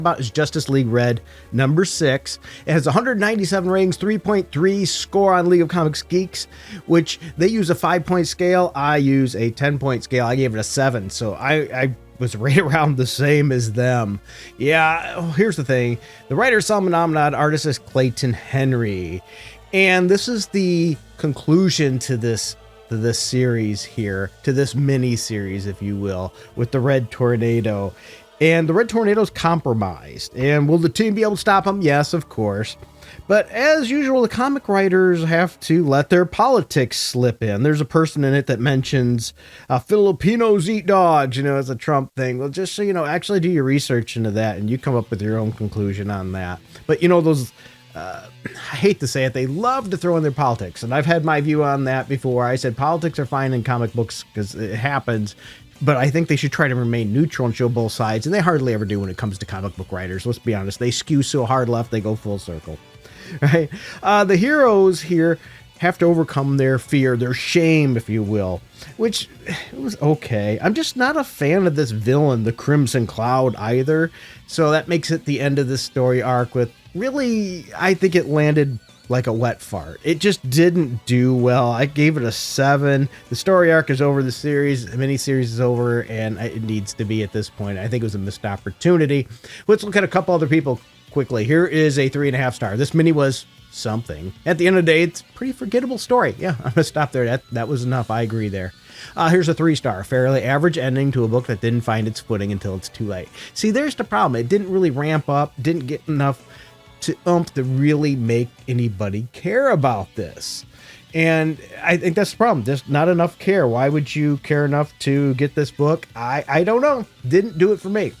about is Justice League Red number 6. It has 197 ratings, 3.3 score on League of Comics Geeks, which they use a 5-point scale. I use a 10-point scale. I gave it a 7, so I was right around the same as them. Yeah, here's the thing. The writer is Salman Ahmad, artist is Clayton Henry. And this is the conclusion to this series here, to this mini series, if you will, with the Red Tornado. And the Red Tornado's compromised. And will the team be able to stop him? Yes, of course. But as usual, the comic writers have to let their politics slip in. There's a person in it that mentions Filipinos eat dogs, as a Trump thing. Well, just so you know, actually do your research into that and you come up with your own conclusion on that. But those, I hate to say it, they love to throw in their politics. And I've had my view on that before. I said politics are fine in comic books because it happens. But I think they should try to remain neutral and show both sides. And they hardly ever do when it comes to comic book writers. Let's be honest. They skew so hard left, they go full circle. Right? The heroes here have to overcome their fear, their shame, if you will. Which was okay. I'm just not a fan of this villain, the Crimson Cloud, either. So that makes it the end of this story arc with really, I think it landed like a wet fart. It just didn't do well. I gave it a 7. The story arc is over, the mini-series is over, and it needs to be at this point. I think it was a missed opportunity. Let's look at a couple other people quickly. Here is a 3.5 star. This mini was something. At the end of the day, it's a pretty forgettable story. Yeah, I'm gonna stop there. That was enough. I agree there. Here's a 3 star. Fairly average ending to a book that didn't find its footing until it's too late. See, there's the problem. It didn't really ramp up, didn't get enough to really make anybody care about this. And I think that's the problem. There's not enough care. Why would you care enough to get this book? I don't know. Didn't do it for me.